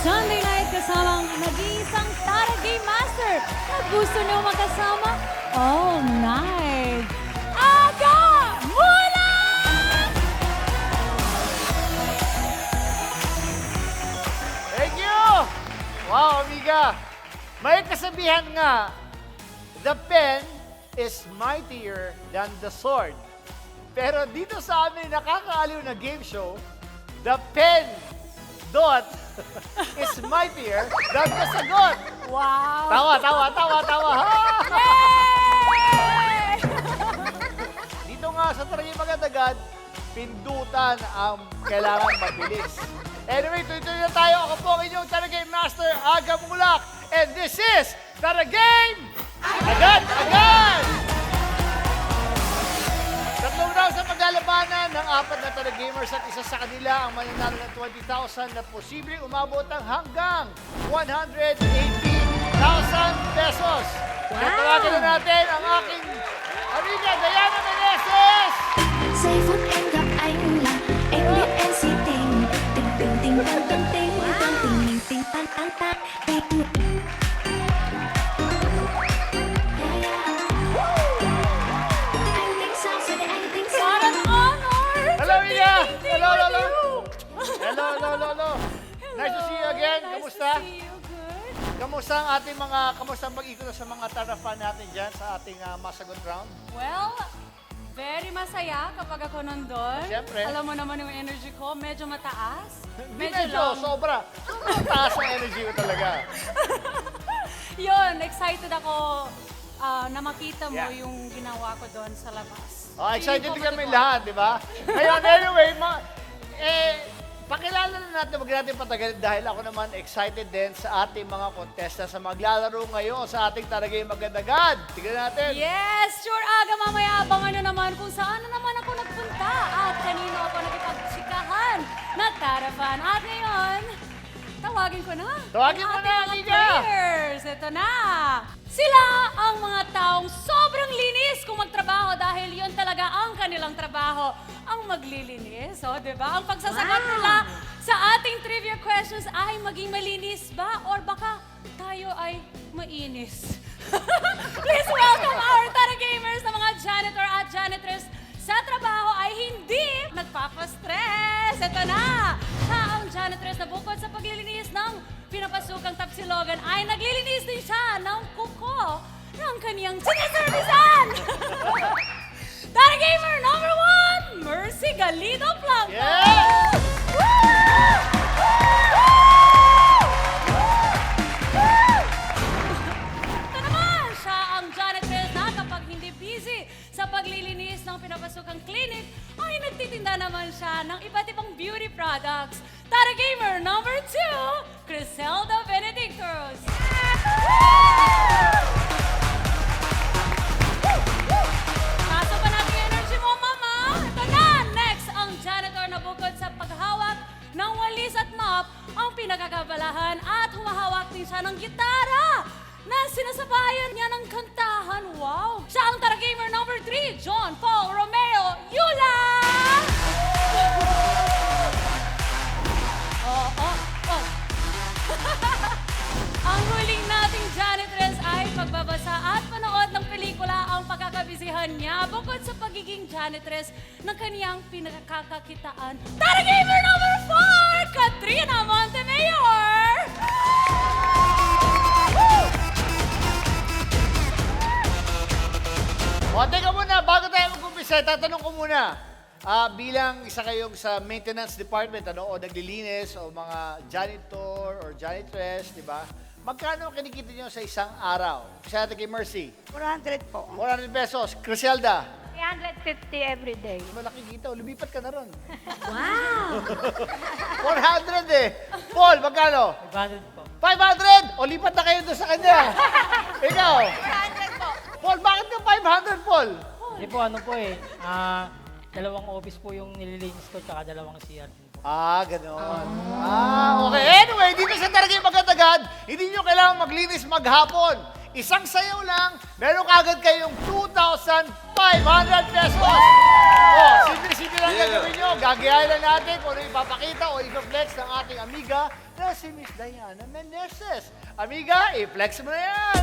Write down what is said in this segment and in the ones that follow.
Sunday night kasama ang nag-iisang Tara Game Master na gusto niyo makasama all night. Aga Mula! Thank you! Wow, amiga. May kasabihan nga, the pen is mightier than the sword. Pero dito sa amin nakakaaliw na game show, the pen dot is mightier than the sagot. Wow! Tawa. Ha! Yay! Dito nga sa Tarangay Magandagad, pindutan ang kailangan mabilis. Anyway, tuloy-tuloy na tayo. Ako po ang inyong Tarangay Master, Aga Mulak. And this is Tarangay Agad! Tatlong round sa paglalabanan ng apat na Taragamers at isa sa kanila ang mananalo ng 20,000 na posibleng umabot ng hanggang 180,000 pesos. Wow! Tatawagan na natin ang aking amiga Diana Meneses! Giây phút em gặp anh là em biết em si tình tình tình tình tan tan tình tan tình mình tình tan tan tan tình. Anh tính sao giờ để anh tính sao? What an honor! Hello, Amiga! Hello. Hello. Nice to see you again. Nice Kamusta? to see you. Good. Kamusta ang pag-ikot sa mga Tara-fan natin dyan sa ating masagot round? Well, very masaya kapag ako nandun. Siyempre. Alam mo naman yung energy ko, medyo mataas. Hindi medyo, sobra. Sobrang taas ang energy ko talaga. Yun, excited ako na makita mo Yeah. yung ginawa ko doon sa labas. Oh, excited din Feeling ko kami matutuwa. lahat, di ba? Ngayon, anyway, pakilala na natin, wag natin patagalin dahil ako naman excited din sa ating mga contestants sa maglalaro ngayon sa ating Tarangay Magandagad. Tignan natin. Yes, sure aga mamaya abangan nyo naman kung saan na naman ako nagpunta at kanino ako nakipagtsikahan na Tara-fan. At ngayon, tawagin ko na. Tawagin ang mo ating na, mga Amiga. players. Ito na. Sila ang mga taong sobrang linis kung magtrabaho dahil yun talaga ang kanilang trabaho. Ang maglilinis, di ba? Ang pagsasagot nila sa ating trivia questions ay maging malinis ba or baka tayo ay mainis? Please welcome our Taragamers na mga janitor at janitress sa trabaho ay hindi nagpapastress. Ito na! Siya ang janitress na bukod sa paglilinis ng pinapasukang tapsilogan ay naglilinis din siya ng kuko ng kaniyang siniservisan! Taragamer number 1, Mercy Galido Blanco! Yes! Ito naman, siya ang janitress na kapag hindi busy sa paglilinis ng pinapasukang clinic, ay nagtitinda naman siya ng iba't ibang beauty products. Tara Gamer number 2, Criselda Benedictos. Pasok pa natin yung energy mo, mama. Ito na, next, ang janitor na bukod sa paghawak ng walis at mop, ang pinagkakabalahan at humahawak din siya ng gitara na sinasabayan niya ng kantahan. Wow! Siya ang Taragamer number 3, John Paul Romeo Yula! Oh. Ang huling nating janitress ay pagbabasa at panood ng pelikula ang pagkakabisihan niya bukod sa pagiging janitress ng kaniyang pinakakakitaan. Taragamer number 4, Katrina Montemayor! O, teka muna, bago tayo mag-umpisa, tatanong ko muna. Bilang isa kayong sa maintenance department, o naglilinis, o mga janitor, or janitress, di ba? Magkano kinikita nyo sa isang araw? Kasi natin kay Mercy, 400 po. 400 pesos. Criselda, 350 every day. malaki kita, lumipat ka na ron. Wow! 400 eh. Paul, magkano? 500 po. 500! O, lipat na kayo doon sa kanya. Ikaw? 400 po. Paul, bakit ka 500, Paul? Hindi po, dalawang office po yung nililinis ko, tsaka dalawang CR din po. Ganon. Okay. Anyway, dito sa Tarangay Magandagad, hindi nyo kailangan maglinis maghapon. isang sayaw lang, meron kagad kayong 2,500 pesos. Simple-simple lang gagawin nyo. Gagayahin lang natin kung ano ipapakita o i-flex ng ating amiga na si Miss Diana Meneses. Amiga, i-flex mo na yan!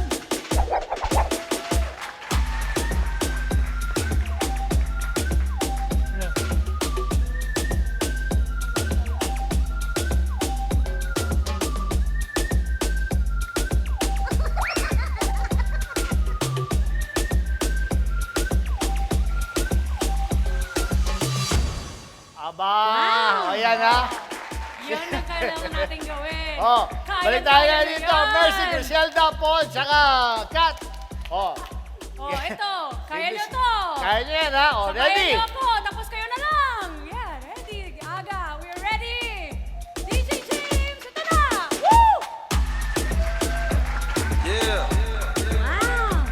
Aba! O yan ha. Yun ang kailangan natin gawin. Balik tayo Kaya-kaya na dito. yan. Mercy, Griselda, Paul, tsaka Kat. Ito. Kaya nyo to. Kaya nyo yan ha. Ready? Kaya nyo ako. Tapos kayo na lang. Yan, ready. Aga, we're ready. DJ James, ito na. Woo! Yeah. Wow.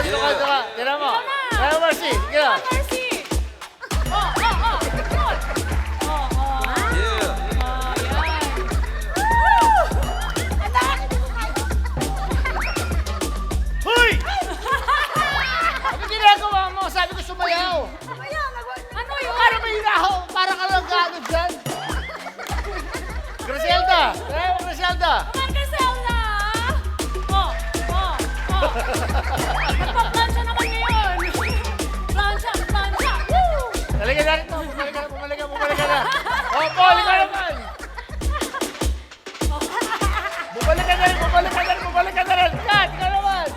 Liga ito ka. Dito ka. Tira mo. Kaya Mercy. Sige na. Mercy. Yeah. Hoy! Ano ginagawa mo? Sabi ko sumayaw. Ano yun? Para may hinahaw. Para ka lang gaano dyan. Griselda. Kaya mo, Griselda. Come on, Griselda! Nagpa-plancha naman ngayon. Plancha. Woo! Talaga na rin to. Bumalik ka na. Paul, ikaw naman. Bumalik ka na rin. Kat, ikaw naman.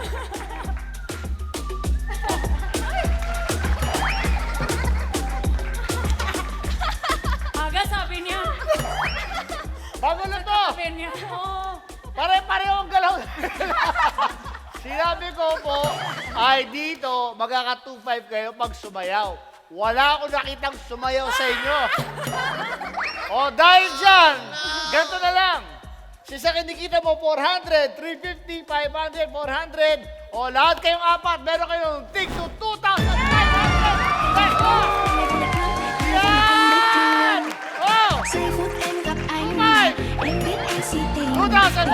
Aga, sabi niya. Bago na to. Sabi niya. Pare-pareho ang galaw. Sinabi ko po, ay dito, magkaka 2-5 kayo pag sumayaw. Wala akong nakitang sumayaw sa inyo. Dahil dyan, ganito na lang. Sa kinikita mo, 400, 350, 500, 400. Lahat kayong apat, meron kayong tig to 2,500 pesos! Yan! Giây phút em gặp anh Mai. em biết anh si tình 2,500!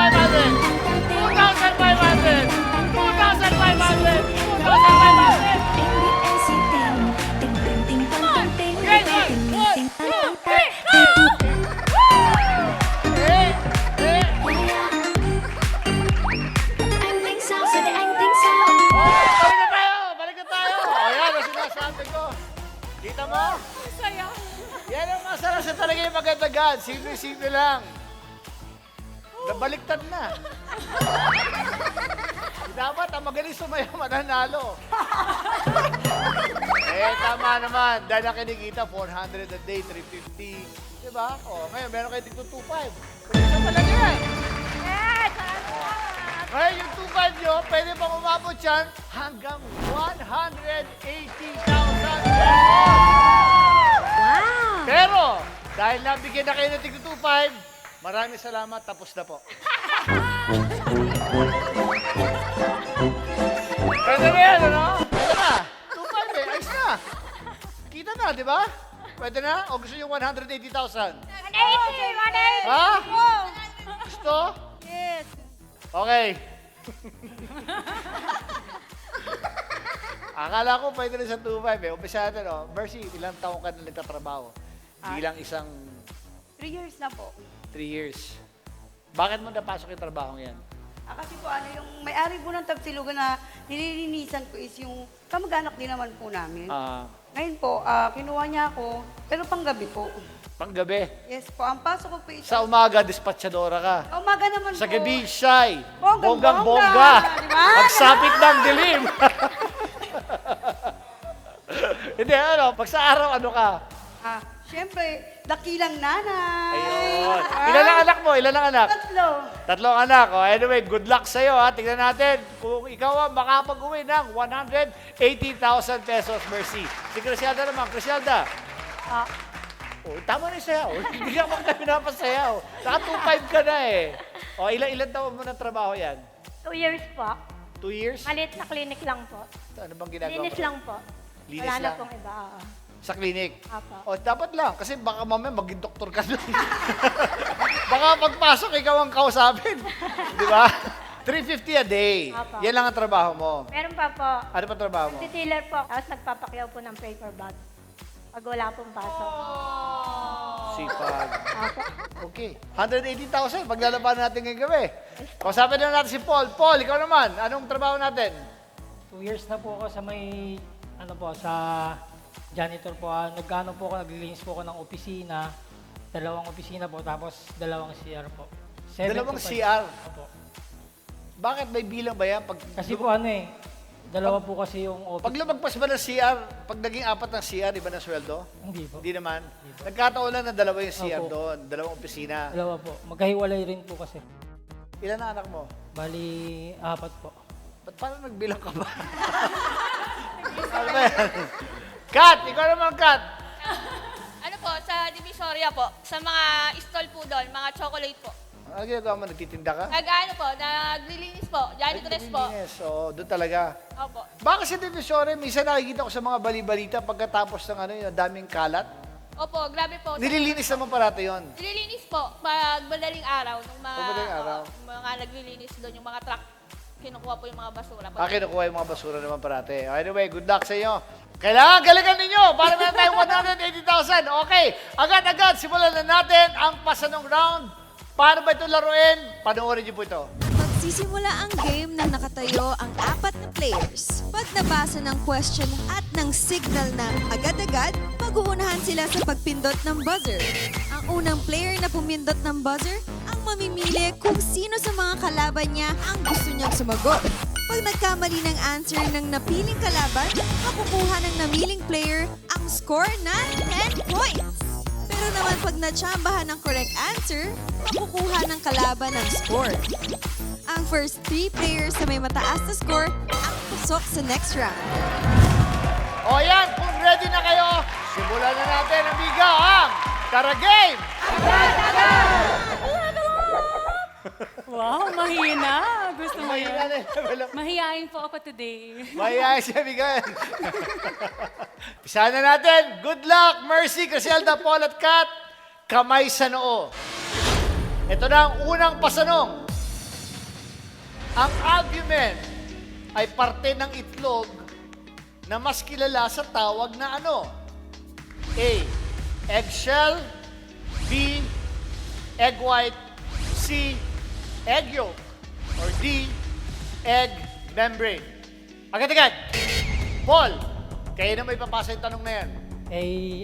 2,500! 2,500! 2,500! em biết anh si tình tình tình tình tăng tăng tình Okay, tình tình one, tình tăng two, tăng tăng anh tính sao giờ để anh tính sao Balik na tayo! Ayan, ang sinasabi ko. Kita mo? Saya. Yan ang masarap sa talaga yung magandagad. Simple-simple lang. Nabaliktad na. Dapat ang magaling sumayaw mananalo. Tama naman. Dahil ang kinikita, 400 a day, 350. Diba? Ngayon, meron kayo dito 2.5. Pwede sa talaga yan. Ngayon, yung 2.5 nyo, pwede pang umabot yan hanggang 180,000 pesos. Pero, dahil nabigyan na kayo ng tig 2.5, maraming salamat. Tapos na po. Pwede na yan, ano? Pwede na. 2.5 eh. Ayos na. Kita na, di ba? Pwede na? O gusto yung 180,000? 180! Ha? Gusto? Yes. Okay. Akala ko pwede rin sa 2.5 eh. Umpisa natin, oh. Mercy, ilang taong ka na nagtatrabaho? Bilang isang 3 years na po. 3 years. Bakit mo napasok yung trabaho yan? Kasi po yung may-ari po ng Tapsilugan na nililinisan ko is yung kamag-anak din naman po namin. Ngayon po, kinuha niya ako, pero panggabi po. Panggabi. Yes po, ang pasok ko po is... Sa umaga, dispatchadora ka. Umaga naman Sa po. gabi, shy. Bonggang-bongga. Bonggang-bongga. Diba? Pagsapit ng dilim. Hindi, pag sa araw, ano ka? Siyempre, dakilang nanay. Ayun. Ah, Ilan ang anak mo? Ilan ang anak? 3. Tatlong anak. Anyway, good luck sa'yo ha. Tingnan natin kung ikaw ang makapag-uwi ng 180,000 pesos, Mercy. Si Griselda naman. Griselda. Tama na yung sayaw. Hindi ka makita pinapasayaw. Naka 2.5 ka na eh. Ilan taon mo ng trabaho yan? 2 years po. 2 years? Maliit na clinic lang po. Ano bang ginagawa Linis mo? lang po. Linis Wala na lang? pong iba. Oo. Sa clinic? Apo. O, dapat lang. Kasi baka mamaya maging doktor ka doon. Baka pagpasok, ikaw ang kausapin. Di ba? 350 a day. Apo. Yan lang ang trabaho mo. Meron pa po. Ano pa trabaho mo? Detailer po. Tapos nagpapakyaw po ng paper bag. Pag wala pong pasok. Sipag. Apo. Okay. 180,000. Paglalaban natin ngayong gabi. Kausapin na natin si Paul. Paul, ikaw naman. Anong trabaho natin? 2 years na po ako sa may, ano po, sa janitor po. Nag-ano po ako, naglilinis po ako ng opisina. 2 opisina po, tapos 2 CR po. 2 to 5. CR? Opo. Bakit may bilang ba yan? Kasi po ano eh, 2 po kasi yung office. Pag lumagpas ba ng CR, pag naging 4 ng CR, iba na sweldo? Hindi po. Hindi naman. Nagkataon lang na 2 yung CR Opo. doon, 2 opisina. 2 po. Magkahiwalay rin po kasi. Ilan na anak mo? Bali, 4 po. Ba't parang nagbilang ka ba? Ano ba yan? Kat! Ikaw naman, Kat! Ano po, sa Divisoria po, sa mga stall po doon, mga chocolate po. Ano ginagawa mo? Nagtitinda ka? Nag-ano po, naglilinis po, janitress po. Yes, so doon talaga. Opo. Baka si Divisoria, minsan nakikita ko sa mga bali-balita pagkatapos ng ano, yung daming kalat. Opo, grabe po. Nililinis naman parati yon. Nililinis po, pag madaling araw, ng mga, Pag madaling araw. mga naglilinis doon, yung mga truck, kinukuha po yung mga basura. Kinukuha yung mga basura naman parati. Anyway, good luck sa inyo. Kailangan galingan ninyo para meron tayong 180,000. Okay, agad-agad simulan na natin ang pasanong round. Paano ba ito laruin? Panoorin niyo po ito. Magsisimula ang game nang nakatayo ang 4 na players. Pag nabasa ng question at ng signal na agad-agad, mag-uunahan sila sa pagpindot ng buzzer. Ang unang player na pumindot ng buzzer ang mamimili kung sino sa mga kalaban niya ang gusto niyang sumagot. Pag nagkamali ng answer ng napiling kalaban, makukuha ng namiling player ang score na 10 points. Pero naman pag natsambahan ng correct answer, makukuha ng kalaban ng score. Ang first 3 players na may mataas na score ang pasok sa next round. O yan, kung ready na kayo, simulan na natin, amiga, ang Tara Game! Wow, mahina. Gusto mo Mahina yan? na Mahihain po ako today. Maya si amiga. Isa na natin. Good luck, Mercy, Criselda, Paul at Kat. Kamay sa noo. Ito na ang unang pasanong. Ang albumen ay parte ng itlog na mas kilala sa tawag na ano? A. Eggshell. B. Egg white. C. Egg yolk. Or D. Egg membrane. Agad-agad. Paul, kayo na may papasa yung tanong na yan.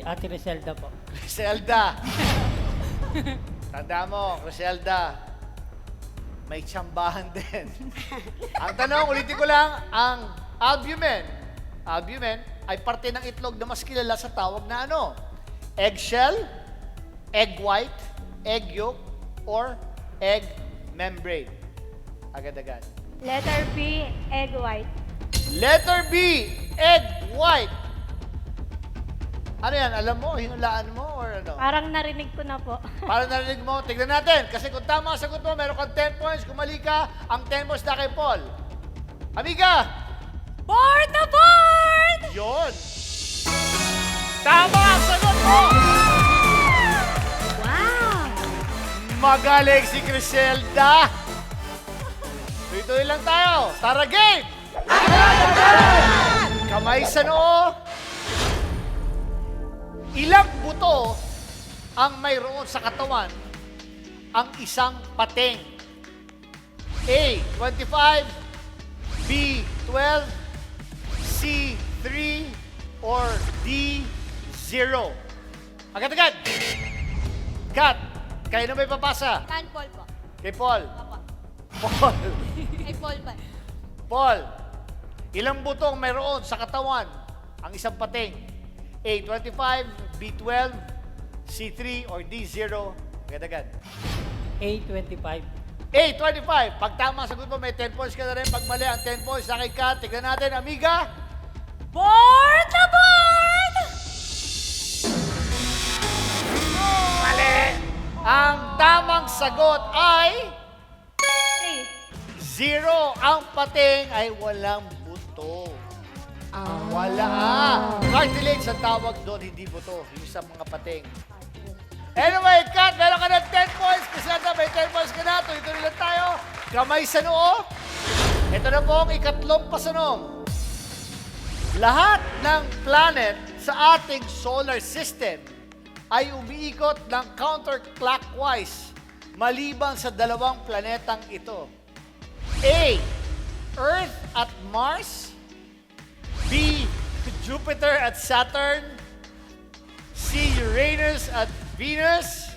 Ate Rizelda po. Criselda. Tanda mo, Criselda, may tsambahan din. Ang tanong, ulitin ko lang, ang albumen ay parte ng itlog na mas kilala sa tawag na ano? Eggshell, egg white, egg yolk, or egg membrane. Agad-agad. Letter B, egg white. Letter B, egg white. Ano yan? Alam mo? Hinulaan mo? Or ano? Parang narinig ko na po. Para narinig mo, tignan natin. Kasi kung tama ang sagot mo, meron kang 10 points. Kung mali ka, ang 10 points na kay Paul. Amiga! Board na board! Yun! Tama ang sagot mo! Wow! Magaling si Criselda! Tuloy-tuloy lang tayo. Tara, game! Kamay sa noo. Ilang buto ang mayroon sa katawan ang isang pating? A. 25, B. 12, C. 3, or D. 0. Agad-agad! Kat, kayo na may papasa. Kan Paul po. Kay Paul. Opo. Paul. Kay Paul ba? Paul, ilang butong mayroon sa katawan ang isang pating? A. 25, B. 12, C. 3, or D. 0. Agad-agad. A25. A. 25. Pag tama ang sagot mo, may 10 points ka na rin. Pag mali, ang 10 points sa kay Kat. Tignan natin, amiga. Board na board! Mali! Ang tamang sagot ay 3. 0. Ang pating ay walang buto. Wala. Cartilage ang tawag doon, hindi buto. Yung sa mga pating. Anyway, Kat, meron ka ng 10 points. Cassandra, may 10 points ka na. Tuloy-tuloy lang tayo. Kamay sa noo. Ito na po ang ikatlong pasanong. Lahat ng planet sa ating solar system ay umiikot ng counterclockwise maliban sa dalawang planetang ito. A. Earth at Mars. B. Jupiter at Saturn. C. Uranus at Venus.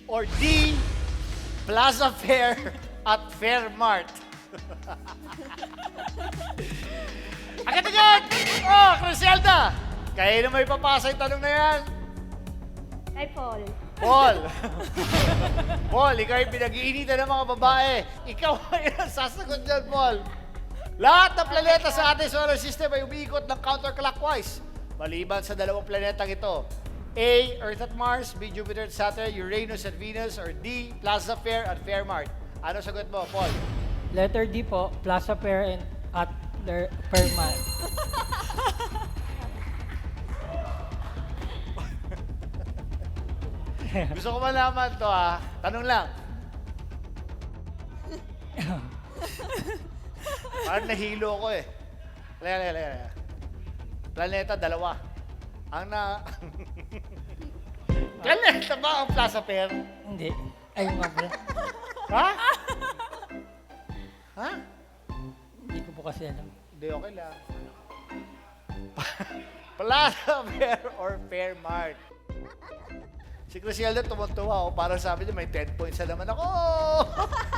Or D. Plaza Fair at Fairmart. Agad-agad! Oh, Criselda! Kaya na may papasa yung tanong na yan. Kay Paul. Paul! Paul, ikaw yung pinag-iinitan ng mga babae. Ikaw ay ang sasagot dyan, Paul. Lahat ng planeta sa ating solar system ay umiikot ng counterclockwise. Maliban sa dalawang planetang ito. A. Earth at Mars. B. Jupiter at Saturn. Uranus at Venus. Or D. Plaza Fair at Fairmart. Ano sagot mo, Paul? Letter D po, Plaza Fair and at Fairmont. Gusto ko malaman to, ha? Tanong lang. Parang nahilo ko eh. Laya. Planeta, dalawa. Ang na... Planeta ba ang Plaza Fair? Hindi. Ayun nga pala. Ha? Ha? Hindi ko po kasi alam. Hindi, okay lang. Plaza Fair or Fairmart? Si Criselda tumuntuwa ako. Para sabi niya, may 10 points na naman ako.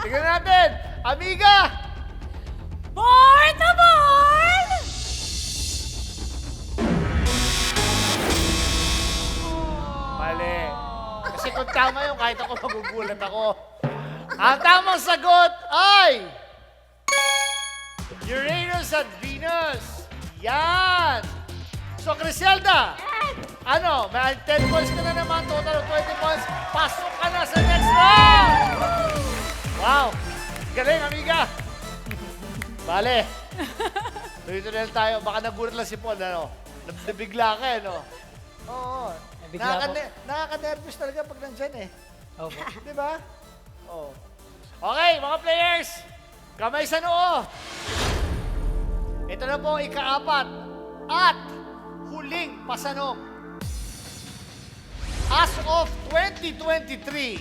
Tignan natin. Amiga! Board na board! Mali. Kasi kung tama yun, kahit ako magugulat ako. Ang tamang sagot ay... Uranus at Venus. Yan! So, Criselda, ano, may 10 points ka na naman, total of 20 points. Pasok ka na sa next round! Wow! Galing, amiga! Bale. Dito na lang tayo. Baka nagulat lang si Paul, ano? Nabigla ka, no? Oo. Nabigla po. Nakaka-nervous talaga pag nandyan, eh. Opo. Di ba? Oo. Okay, mga players. Kamay sa noo. Ito na po ang ika-4 at huling pasanong. As of 2023,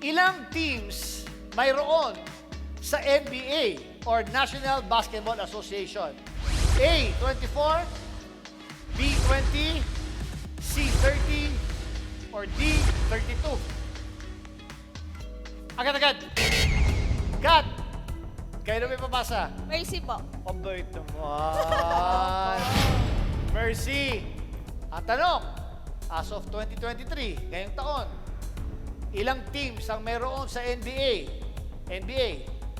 ilang teams mayroon sa NBA or National Basketball Association? A, 24, B, 20, C, 30, or D, 32? Agad-agad. Kat! Kayo na may papasa. Mercy po. Pabait naman. Mercy. Ang tanong, as of 2023, ngayong taon, ilang teams ang mayroon sa NBA,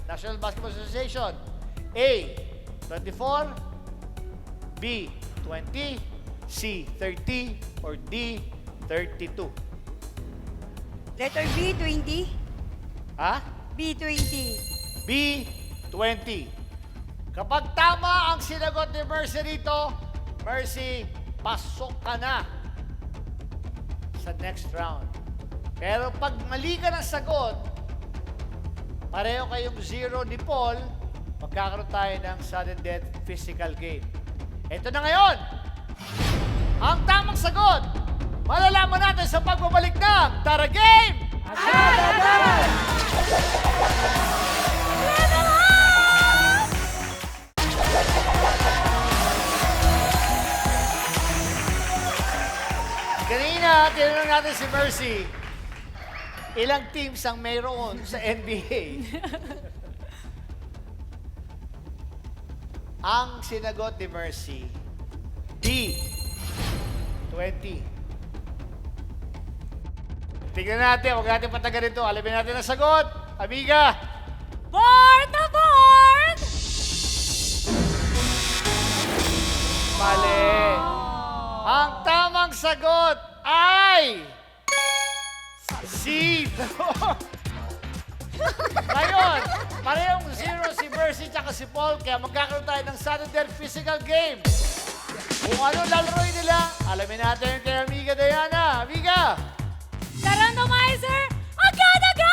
National Basketball Association? A, 24, B, 20, C, 30, or D, 32? Letter B, 20. Ha? B, 20. B, 20. Kapag tama ang sinagot ni Mercy dito, Mercy, pasok ka na sa next round. Pero pag mali ka ng sagot, pareho kayong 0 ni Paul, magkakaroon tayo ng sudden death physical game. Ito na ngayon, ang tamang sagot. Malalaman natin sa pagbabalik ng Tara Game! Kanina, tinanong natin si Mercy, ilang teams ang mayroon sa NBA? Ang sinagot ni Mercy, D, 20. Tignan natin, huwag natin patagalin ito. Alamin natin ang sagot. Amiga! Board na board! Mali. Ang tamang sagot ay... C. Ngayon, parehong 0 si Mercy at si Paul, kaya magkakaroon tayo ng sudden physical game. Kung ano lalaroin nila, alamin natin kay Amiga Diana. Amiga! The randomizer, agad-agad!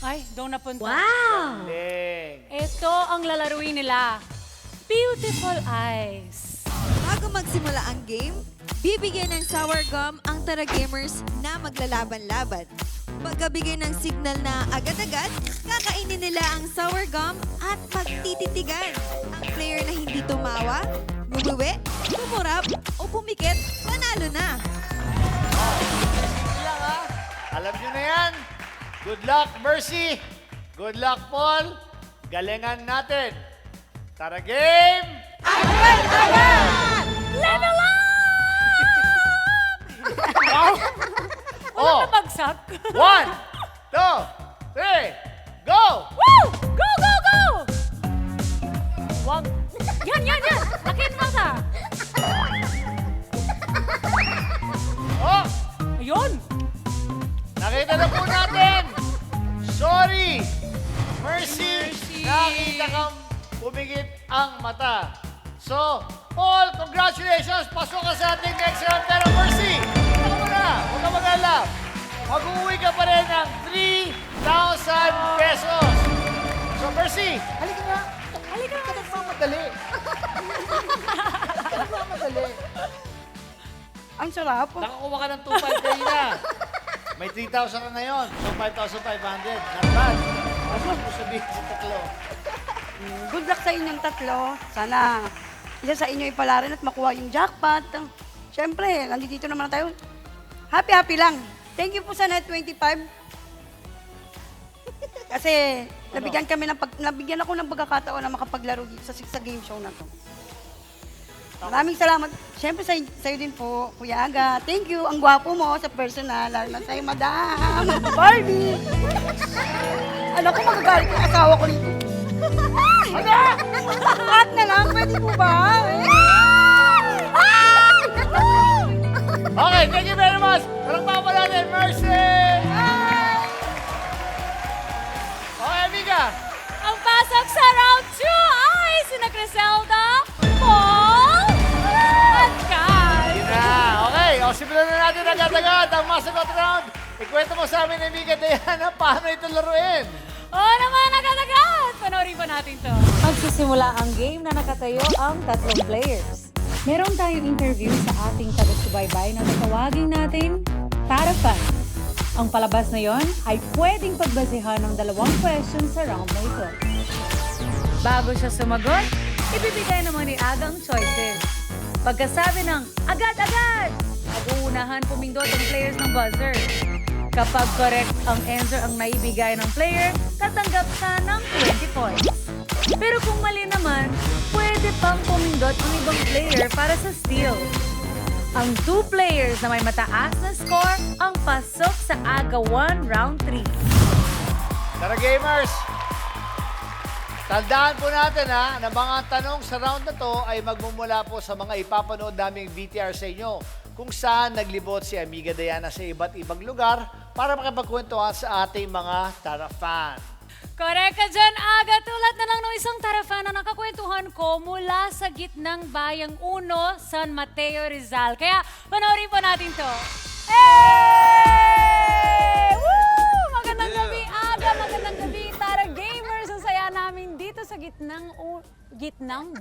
Ay, doon napunta. Wow! Ding. Ito ang lalaruin nila. Beautiful Eyes. Bago magsimula ang game, bibigyan ng sour gum ang Tara Gamers na maglalaban-laban. Pagkabigay ng signal na agad-agad, kakainin nila ang sour gum at magtititigan. Ang player na hindi tumawa, gumuwi, tumurap o pumikit, panalo na. Lang ha? Alam nyo na yan. Good luck, Mercy. Good luck, Paul. Galingan natin. Tara, game! Level up! Wow! Walang nabagsak. 1, 2, 3, go! Woo! Go, go, go! Wag. Yan, yan, yan. Lakin mo sa. Oh! Ayun. Nakita na po natin! Sorry! Mercy! Nakita kang pumigit ang mata. So, Paul, congratulations! Pasok ka sa ating next round. Pero Mercy, ito mo na! Huwag ka mag-alala. Mag-uwi ka pa rin ng 3,000 pesos. So, Mercy, halika nga. Halika nga. Nagmamadali. Nagmamadali. Ang sarap. Nakakuha ka ng 2,500 kanina. May 3,000 ka ngayon. So, 5,500. Not bad. Ano mo sabihin sa tatlo? Good luck sa inyong tatlo. Sana isa sa inyo ipala rin at makuha yung jackpot. Siyempre, nandito naman tayo. Happy lang. Thank you po sa Net25. Kasi nabigyan ako ng pagkakataon na makapaglaro dito sa game show na to. Maraming salamat. Siyempre sa'yo din po, Kuya Aga. Thank you. Ang gwapo mo sa personal. Lalo na sa'yo, Madam Barbie. Alam ko, magagalit yung asawa ko nito. Ano? At na lang, pwede po ba? Okay, thank you very much. Walang pa natin, Mercy! Okay, amiga. Ang pasok sa round 2 ay sina Criselda, Paul, at Kai. Yun na. Okay, o simulan na natin agad-agad ang masagot round. Ikwento mo sa amin, amiga Diana, paano ito laruin? Oo naman, agad-agad! Panoorin po natin to. Magsisimula ang game na nakatayo ang tatlong players. Meron tayong interview sa ating taga-subaybay na tatawagin natin Tara Fan. Ang palabas na yon ay pwedeng pagbasehan ng 2 questions sa round na ito. Bago siya sumagot, ibibigay naman ni Aga ang choices. Pagkasabi ng agad-agad, mag-uunahan pumindot ang players ng buzzer. Kapag correct ang answer ang naibigay ng player, tatanggap siya ng 20 points. Pero kung mali naman, pwede pang pumindot ang ibang player para sa steal. Ang 2 players na may mataas na score ang pasok sa Aga 1 Round 3. Tara, gamers! Tandaan po natin na mga tanong sa round na to ay magmumula po sa mga ipapanood naming VTR sa inyo kung saan naglibot si Amiga Diana sa iba't ibang lugar para makipagkwentuhan sa ating mga Tara Fan. Correct ka dyan, Aga. Tulad na lang ng isang Tara Fan na nakakwentuhan ko mula sa gitnang bayang Uno, San Mateo, Rizal. Kaya panoorin po natin to. Hey! Woo! Magandang gabi, Aga. Magandang gabi, Tara Gamers. Ang saya namin dito sa gitnang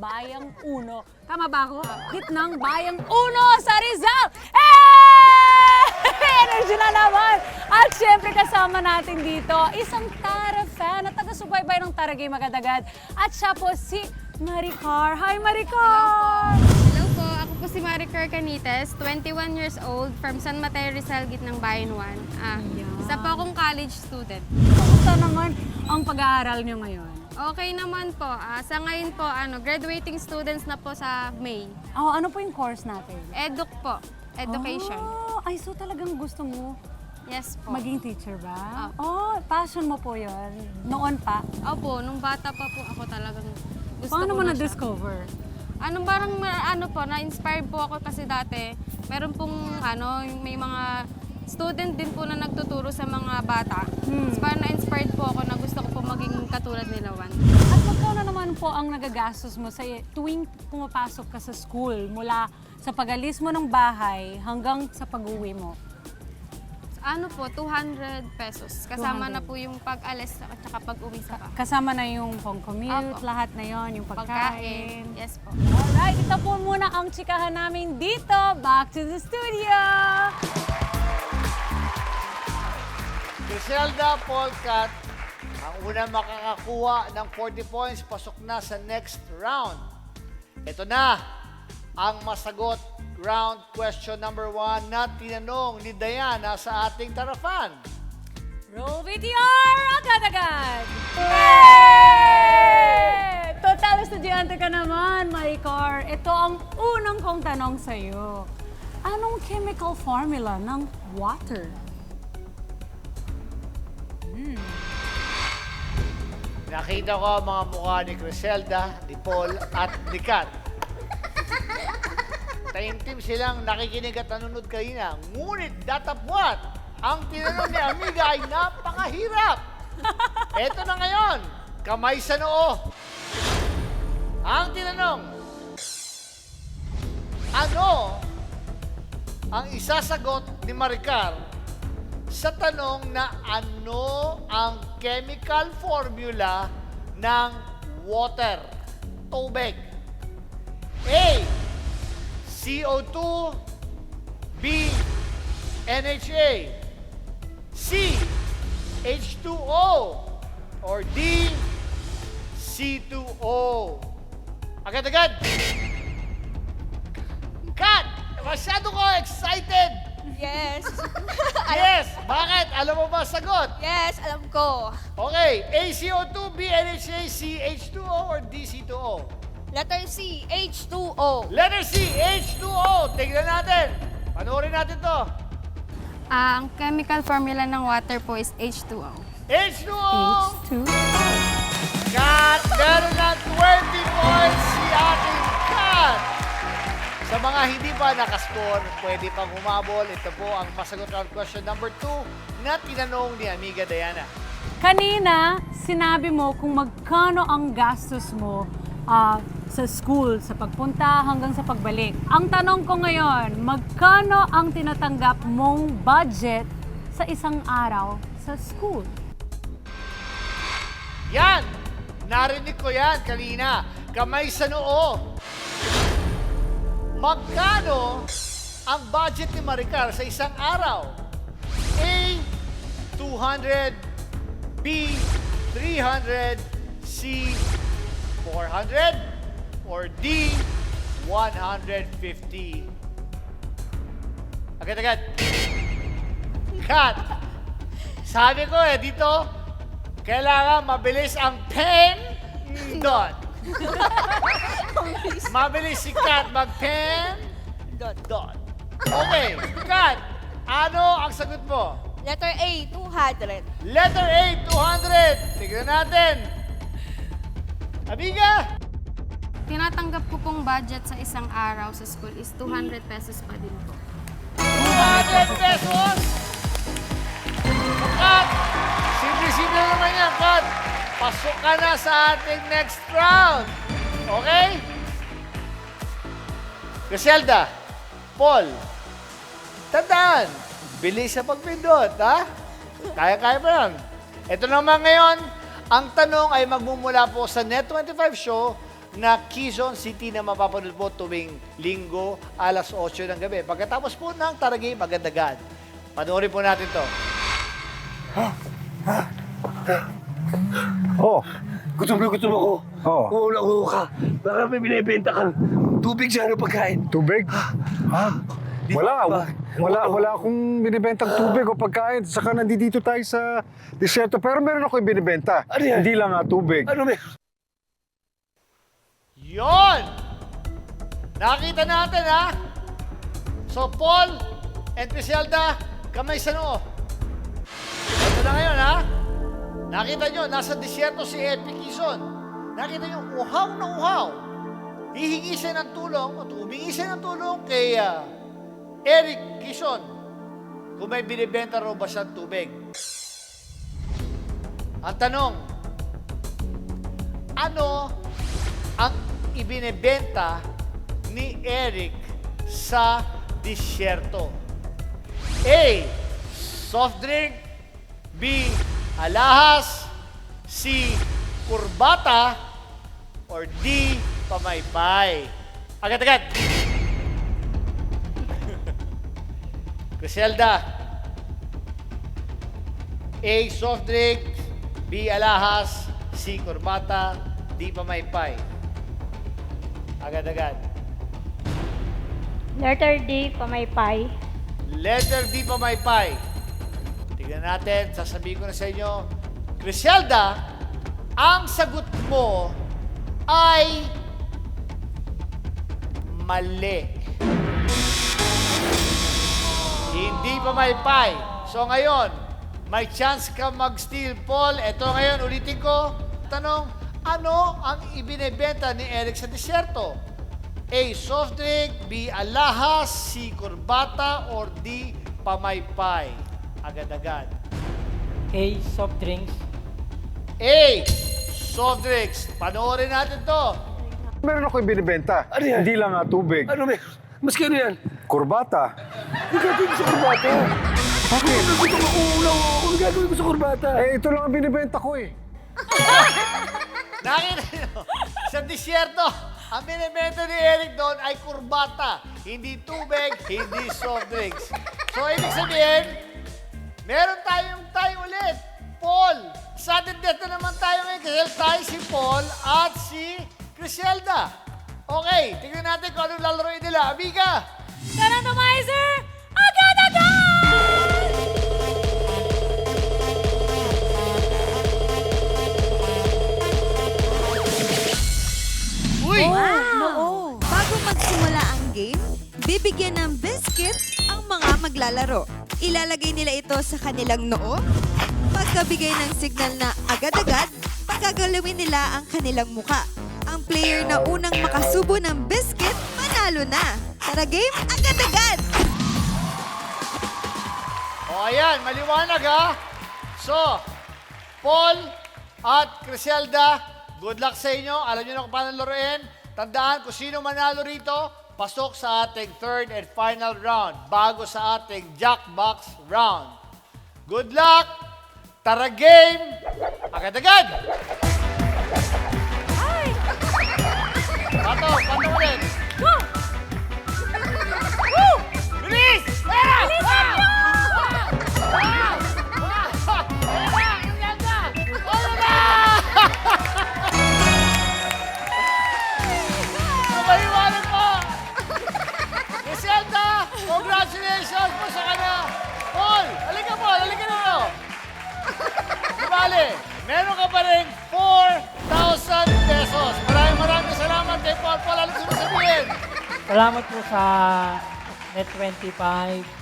bayang Uno. Tama ba ako? Gitnang bayang Uno sa Rizal. Hey! Energy na naman! At syempre kasama natin dito, isang Tara fan at taga-subaybay ng Tara Game agad-agad. At siya po si Maricar. Hi, Maricar! Hello po, ako po si Maricar Canites, 21 years old, from San Mateo, Rizal, Gitnang Bayan 1. Isa po akong college student. Kamusta naman ang pag-aaral niyo ngayon? Okay naman po. Sa ngayon po, graduating students na po sa May. Oh, ano po yung course natin? Eduk po. Education. Oh, ay, so talagang gusto mo Yes po. maging teacher ba? Oh, passion mo po yon. Noon pa. Opo, nung bata pa po ako talagang gusto Paano ko mo na siya. na-discover? Na-inspired po ako kasi dati, meron pong may mga student din po na nagtuturo sa mga bata. So, parang na-inspired po ako na gusto ko po maging katulad nila, Juan. At magkano naman po ang nagagastos mo sa tuwing pumapasok ka sa school mula sa pag-alis mo ng bahay hanggang sa pag-uwi mo? 200 pesos. Kasama 200. na po yung pag-alis at saka pag-uwi sa bahay. Kasama na yung pang-commute, Opo. lahat na yon, yung pagkain. Yes po. Alright, ito po muna ang chikahan namin dito. Back to the studio! Griselda, Paul, Kat, ang unang makakakuha ng 40 points, pasok na sa next round. Ito na ang masagot round question number 1 na tinanong ni Diana sa ating tarapan. Roll VTR agad-agad! Yay! Total estudyante ka naman, Maricar. Ito ang unang kong tanong sa'yo. Anong chemical formula ng water? Nakita ko ang mga mukha ni Griselda, ni Paul, at ni Kat. Taimtim silang nakikinig at nanonood kanina. Ngunit datapwat, ang tinanong ni Amiga ay napakahirap. Eto na ngayon, kamay sa noo. Ang tinanong, ano ang isasagot ni Maricar sa tanong na ano ang chemical formula ng water, tubig? A, CO2, B, NHA, C, H2O, or D, C2O. Agad-agad! Kat! Masyado ko excited! Yes. Yes! Bakit? Alam mo ba ang sagot? Yes, alam ko. Okay, ACO2, B, NHA, C, H2O, or D, C2O? Letter C, H2O. Letter C, H2O. Tignan natin. Panoorin natin to. Ang chemical formula ng water po is H2O. H2O. H2. Kat, meron ng 20 points si ating Kat. Sa mga hindi pa nakascore, pwede pang humabol. Ito po ang masagot round question number 2 na tinanong ni Amiga Diana. Kanina, sinabi mo kung magkano ang gastos mo sa school, sa pagpunta hanggang sa pagbalik. Ang tanong ko ngayon, magkano ang tinatanggap mong budget sa isang araw sa school? Yan! Narinig ko yan kanina. Kamay sa noo. Magkano ang budget ni Maricar sa isang araw? A, 200, B, 300, C, 400, or D, 150. Agad-agad. Cut. Sabi ko dito, kailangan mabilis ang pen. Dot. Mabilis si Kat mag-pen. Dot. Okay, Kat, ano ang sagot mo? Letter A, 200. Letter A, 200. Tignan natin. Amiga! Tinatanggap ko pong budget sa isang araw sa school is 200 pesos pa din po. 200 pesos! Kat, simple-simple naman yan, Kat. Pasok ka na sa ating next round. Okay? Griselda, Paul, tandaan, bilis sa pagpindot, ha? Kaya-kaya pa yan. Ito naman ngayon, ang tanong ay magmumula po sa Net25 show na Quezon City na mapapanood po tuwing linggo, alas 8 ng gabi. Pagkatapos po ng Taragay Magandagad. Panoorin po natin to. Oh, Gutom ako. Oo. Ulo ka. Baka may binibenta kang tubig sa pagkain. tubig? Wala akong binibentang tubig o pagkain. Saka nandito tayo sa disyerto. Pero meron ako binibenta. Ano yan? Hindi lang tubig. Ano may? Yon! Nakita natin, ha? So, Paul and Griselda, kamay sa noo. Ito na ngayon, ha? Nakita nyo, nasa disyerto si Epi Quezon. Nakita nyo, uhaw na uhaw. hihingi siya ng tulong o humingi siya ng tulong kay Eric Quezon kung may binibenta raw ba siyang tubig. Ang tanong, ano ang ibinebenta ni Eric sa disyerto? A. Soft drink. B. Alahas. C. Kurbata. Or D. Pamaypay. Agad-agad. Griselda. A. Soft drink. B. Alahas. C. Kurbata. D. Pamaypay. Agad-agad. Letter D, pamaypay. Letter D, Pamaypay. Tignan natin, sasabihin ko na sa inyo. Griselda, ang sagot mo ay mali. Hindi Pamaypay. So ngayon, may chance ka mag-steal, Paul. Ito ngayon, ulitin ko. Tanong, ano ang ibinebenta ni Eric sa disyerto? A. Soft drink. B. Alahas. C. Kurbata. Or D. Pamaypay. Agad-agad. A. Soft drinks. A. Soft drinks. Panoorin natin to. Meron ako binibenta. Ano yan? Hindi lang tubig. Ano may? Maski ano yan? Kurbata. Hindi gagawin ko sa kurbata. Bakit? Gusto ko makuulaw ako. Ano gagawin ko sa kurbata? Eh, ito lang ang binibenta ko eh. Nakita nyo? Sa disyerto, ang binibenta ni Eric doon ay kurbata. Hindi tubig, hindi soft drinks. So, ibig sabihin, meron tayong tie ulit. Paul, sudden death na naman tayo ngayon kasi tayo si Paul at si Griselda. Okay, tingnan natin kung anong lalaroin nila. Amiga! Randomizer, agad-agad! Uy! Wow! Bago magsimula ang game, bibigyan ng biscuit ang mga maglalaro. Ilalagay nila ito sa kanilang noo. Pagkabigay ng signal na agad-agad, pagagalawin nila ang kanilang muka. Ang player na unang makasubo ng biscuit, manalo na. Tara game, agad-agad! O ayan, maliwanag ha. So, Paul at Griselda, good luck sa inyo. Alam niyo na kung paano laruin. Tandaan, kung sino manalo rito, pasok sa ating third and final round bago sa ating Jackbox round. Good luck! Tara game! Agad-agad! Ay! Pato ulit! Go! Woo! Bilis! Ah! Bilisan Ah! nyo! Ah! Ah! Griselda! Ano na? Maliwanag po! Griselda, congratulations po sa kanya! Paul, halika po, halika dito! Bale, meron ka pa rin 4,000 pesos. Maraming salamat kay Paul. Paul, ano gusto mo sabihin? Salamat po sa Net25,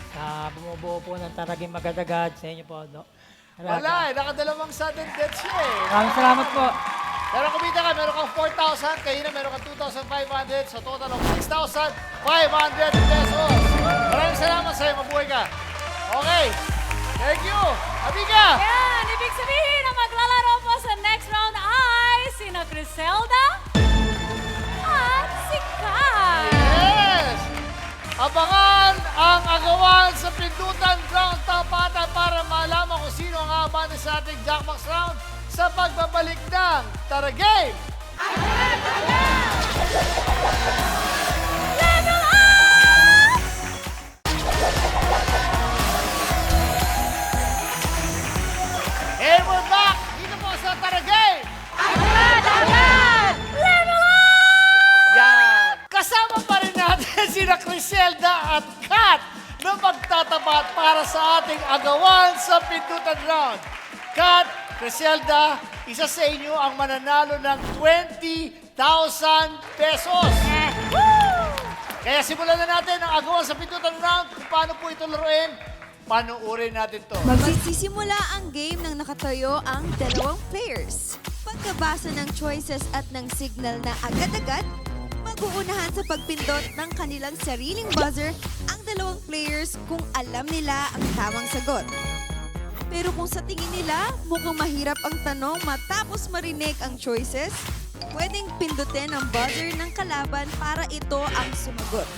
sa bumubuo po ng Taraging Magad-agad sa inyo po. Wala eh, nakadalawang sudden death siya eh. Maraming salamat po. Pero kumita ka, meron kang 4,000, kayo na meron kang 2,500, so total of 6,500 pesos. Maraming salamat sa'yo, mabuhay ka. Okay, thank you. Amiga! Yan, ibig sabihin na maglalaro po sa next round ay sina Griselda at si Kai. Yes! Abangan ang agawan sa pindutan round tapatan para malaman kung sino ang aaban sa ating Jackbox round sa pagbabalik ng Tara Game! Level up! And we're back! Dito po sa Tara Game! Level up! Yan! Kasama pa rin natin sina Griselda at Kat na magtatapat para sa ating agawan sa pindutan round. Kat, Griselda, isa sa inyo ang mananalo ng 20,000 pesos. Kaya simulan na natin ang agawan sa pindutan round. Kung paano po ito laruin, panuurin natin to. Magsisimula ang game nang nakatayo ang dalawang players. Pagkabasa ng choices at ng signal na agad-agad, Mag-uunahan sa pagpindot ng kanilang sariling buzzer ang dalawang players kung alam nila ang tamang sagot. Pero kung sa tingin nila mukhang mahirap ang tanong matapos marinig ang choices, pwedeng pindutin ang buzzer ng kalaban para ito ang sumagot.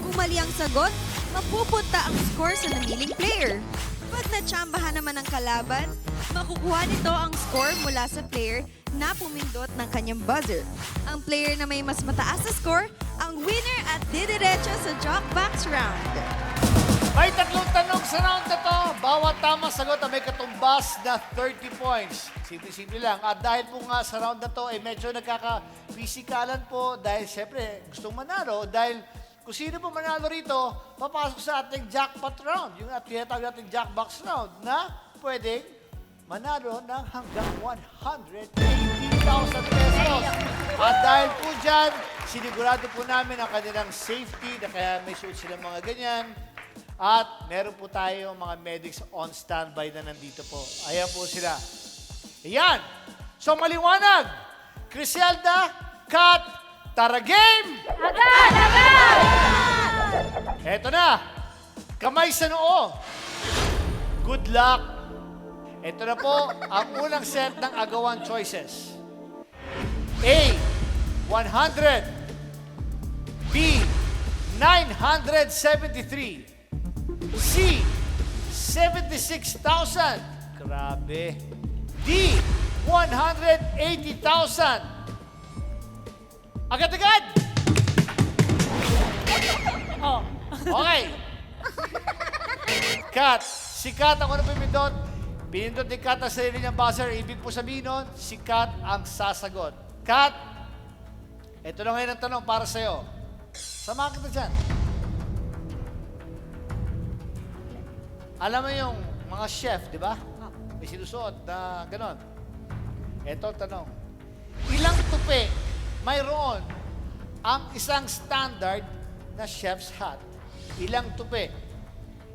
Kung mali ang sagot, mapupunta ang score sa namiling player. Pag natsambahan naman ng kalaban, makukuha nito ang score mula sa player na pumindot ng kanyang buzzer. Ang player na may mas mataas na score, ang winner at didiretso sa Jockbox round. May tatlong tanong sa round na to. Bawat tamang sagot ay may katumbas na 30 points. Simple-simple lang. At dahil po nga sa round na to, medyo nagkaka-pisikalan po dahil siyempre gustong manalo. Dahil kung sino po manalo rito, papasok sa ating jackpot round. Yung tinatawag nating jackbox round na pwedeng manalo ng hanggang 180,000 pesos. At dahil po dyan, sinigurado po namin ang kanilang safety na kaya may suot silang mga ganyan. At meron po tayo mga medics on standby na nandito po. Ayan po sila. Ayan. So maliwanag. Criselda, Kat, tara game! Agad! Agad! Eto na. Kamay sa noo. Good luck. Ito na po ang unang set ng agawan choices. A, 100. B, 973. C, 76,000. Grabe. D, 180,000. Agad-agad! Oh. Okay. Kat, si Kat ang unang pimindot. Pinindot ni Kat ang sarili niyang buzzer. Ibig po sabihin nun, si Kat ang sasagot. Kat, ito na ngayon ang tanong para sa'yo. Samahan kita dyan. Alam mo yung mga chef, di ba? May sinusuot na ganon. Ito ang tanong. Ilang tupi mayroon ang isang standard na chef's hat? Ilang tupi?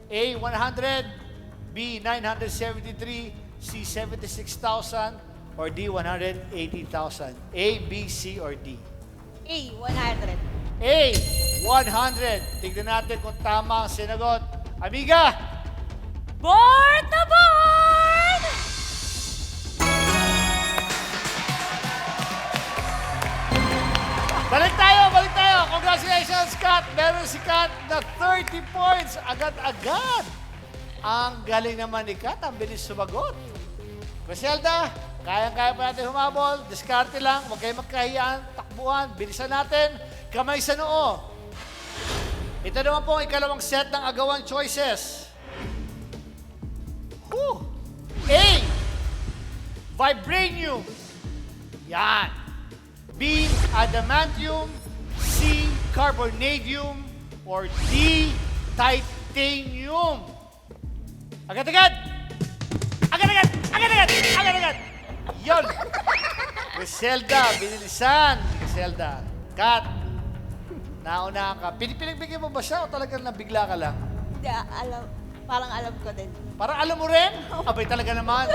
A, 100. B, 973. C, 76,000. Or D, 180,000. A, B, C, or D? A, 100. A, 100. Tignan natin kung tama ang sinagot. Amiga! Board na board! Balik tayo! Congratulations, Kat! Meron si Kat na 30 points. Agad-agad. Ang galing naman ni Kat. Ang bilis sumagot. Criselda, kayang-kaya pa natin humabol. Diskarte lang. Huwag kayo magkahiyaan. Takbuhan. Bilisan natin. Kamay sa noo. Ito naman po ang ikalawang set ng agawan choices. A, vibranium. Yan. B, adamantium. C, carbonadium. Or D, titanium. Agad-agad! Agad-agad! Agad-agad! Agad-agad! Yun! Criselda, binilisan. Criselda. Kat, nauna ka. Pinagbigyan mo ba siya o talagang nabigla ka lang? Hindi, parang alam ko din. Parang alam mo rin? Abay talaga naman.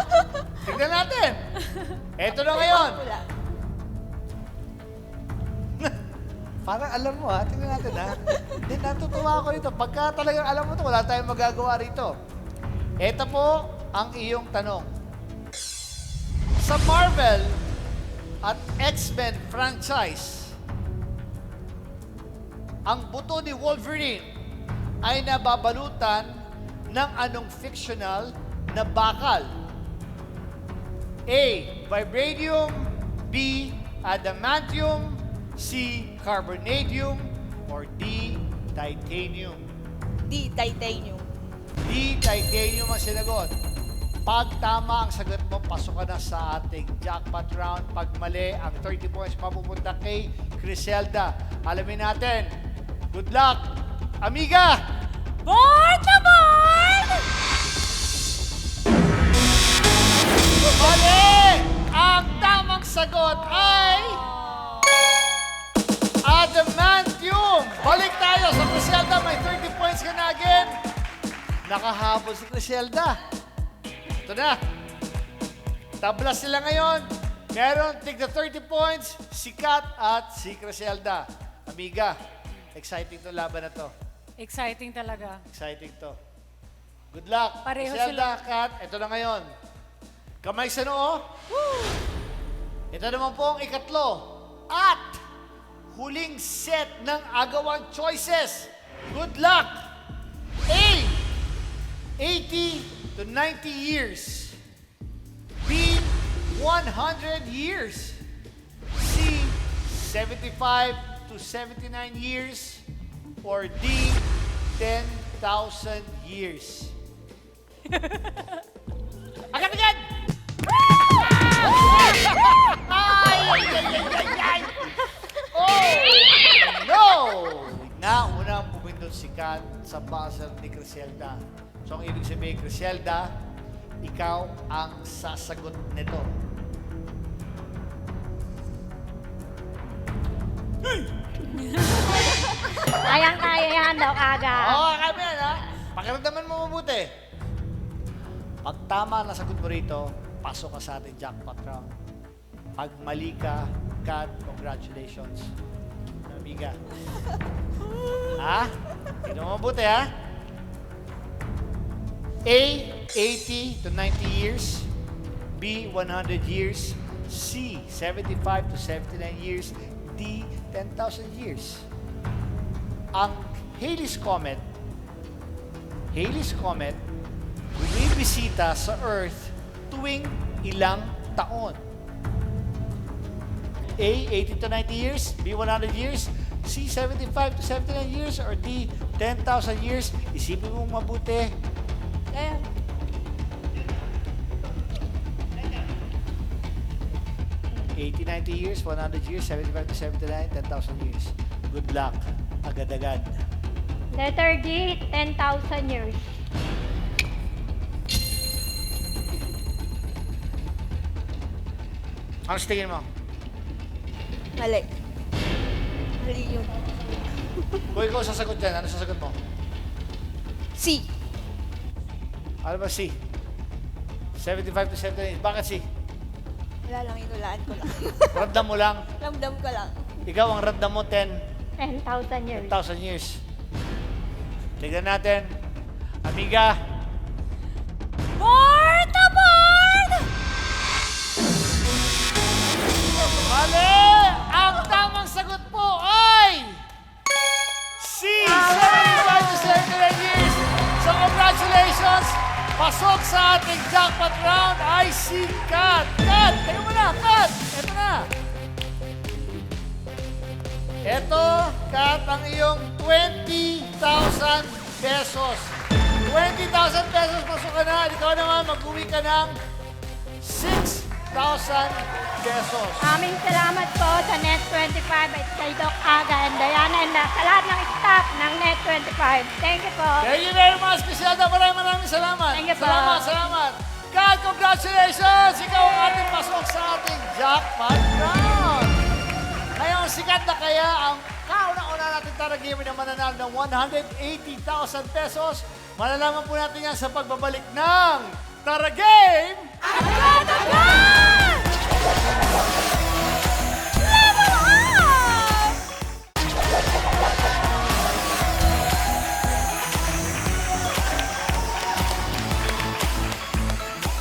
Tignan natin. Eto na ngayon. Parang alam mo ha. Tignan natin ha. Hindi, natutuwa ako rito. Pagka talagang alam mo to, wala tayong magagawa rito. Eto po ang iyong tanong. Sa Marvel at X-Men franchise, ang buto ni Wolverine ay nababalutan ng anong fictional na bakal? A, vibranium. B, adamantium. C, carbonadium. Or D, titanium. D, titanium. D, titanium ang sinagot. Pag tama ang sagot mo, pasok ka na sa ating jackpot round. Pag mali, ang 30 points mapupunta kay Criselda. Alamin natin. Good luck, amiga! Board na board! Mali! Ang tamang sagot ay... adamantium! Balik tayo sa Criselda. May 30 points ka na again. Nakahabol si Criselda. Ito na. Tabla sila ngayon. Meron tigna 30 points si Kat at si Criselda. Amiga, exciting to laban na to. Exciting talaga. Exciting to. Good luck. Pareho Zelda, Kat, ito na ngayon. Kamay sa noo. Ito naman po ang ikatlo. At huling set ng agawang choices. Good luck. A, 80 to 90 years. B, 100 years. C, 75 to 79 years. Or D, 10,000 years. Agad-agad! Ay! Oh! No! Nauna pumindot si Kat sa buzzer ni Criselda. So, ang ibig sabihin, Criselda, ikaw ang sasagot nito. Kayang-kaya yan daw, Aga. Oo, kami yan, ha? Pakiramdaman mo mabuti. Pag tama na sagot mo rito, pasok ka sa ating jackpot round. Pag mali ka, Kat, congratulations. Amiga. Ha? Tignan mo mabuti, ha? A, 80 to 90 years. B, 100 years. C, 75 to 79 years. D, 10,000 years. Ang Halley's Comet, bumibisita sa Earth tuwing ilang taon? A, 80 to 90 years. B, 100 years. C, 75 to 79 years. Or D, 10,000 years. Isipin mo mabuti. Eh, 80, 90 years, 100 years, 75 to 79, 10,000 years. Good luck. Agad-agad. letter D, 10,000 years. Ano sa tingin mo? Mali. Mali yun. Kung ikaw sasagot dyan, ano sasagot mo? C. Ano ba C? 75 to 79. Bakit C? Wala lang, inulaan ko lang. Random mo lang. Ramdam ko lang. Ikaw ang random mo 10,000 10,000 years. years. Tignan natin. Amiga, Board na board! mali! Ang tamang sagot po ay C! 75 to 79 years. So congratulations! Pasok sa ating jackpot round ay si Kat. Kat! Tayo mo na, Kat! Ito na. Ito, Kat, ang iyong 20,000 pesos. 20,000 pesos, pasok ka na. Ikaw naman, mag-uwi ka ng 6,000 pesos. Aming salamat po sa Net25 at kay Doc Aga and Diana and sa lahat ng staff ng Net25. Thank you po. Thank you very much, Criselda. Maraming salamat. Thank you po. Salamat. Kat, congratulations! Ikaw ang ating pasok sa ating jackpot round. Ngayon, sikat na kaya ang kauna-una natin Tara Gamer na mananalo ng 180,000 pesos. Malalaman po natin yan sa pagbabalik ng Tara Game! Agad-agad! Level up!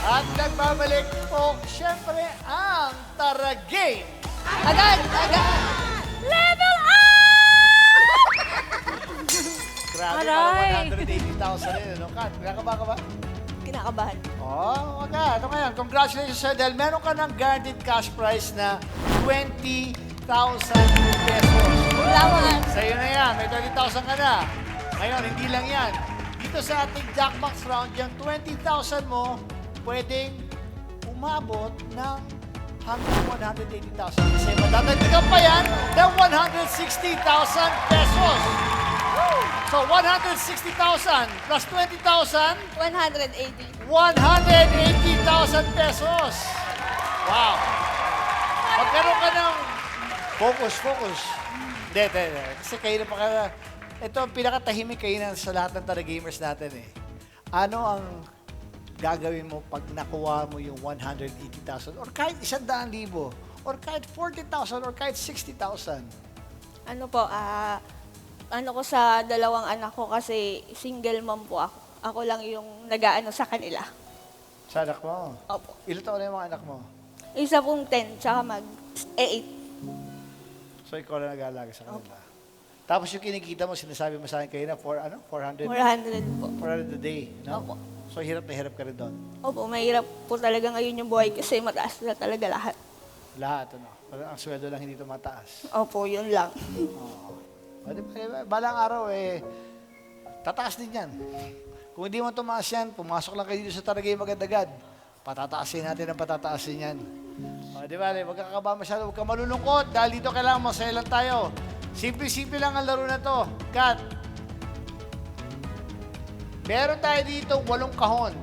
At nagbabalik po, syempre, ang Tara Game! Agad! Agad! Level up! Grabe, Aray! parang 180,000 rin, ano? Kat, nakakaba ka ba? Kinakabahan. Oh, wag ka. Ito ngayon, congratulations sir, dahil meron ka ng guaranteed cash prize na 20,000 pesos. Salamat. Sa'yo na yan, may 20,000 ka na. Ngayon, hindi lang yan. Dito sa ating Jackbox round, yung 20,000 mo, pwedeng umabot ng hanggang 180,000. Kasi madadagdagan pa yan ng 160,000 pesos. So, 160,000 plus 20,000, 180. 180,000 pesos. Wow. Magkaroon ka ng focus. Hindi. Kasi kayo na pa ka. Ito ang pinakatahimik kayo na sa lahat ng Tara Gamers natin eh. Ano ang gagawin mo pag nakuha mo yung 180,000 or kahit 100,000 or kahit 40,000 or kahit 60,000? Ano po, ano ko sa dalawang anak ko kasi single mom po ako. Ako lang yung nag-aano sa kanila. Sa anak mo? Opo. Ilan taon na yung mga anak mo? Isa pong 10, tsaka mag-8. So, ikaw na nag-aalaga sa kanila. Tapos yung kinikita mo, sinasabi mo sa akin kayo na 400? 400 po. 400 a day, no? Opo. So, hirap na hirap ka rin doon. Opo, mahirap po talaga ngayon yung buhay kasi mataas na talaga lahat. Lahat, ano? Parang ang sweldo lang hindi tumataas. Opo, yun lang. O, di ba, balang araw, tataas din yan. Kung hindi mo tumaas yan, pumasok lang kayo dito sa Taragay Magandagad. Patataasin natin ang patataasin yan. O, di ba, wag ka kaba masyado, wag ka malulungkot. Dahil dito kailangan masaya lang tayo. Simple-simple lang ang laro na to. Kat, meron tayo dito 8 kahon.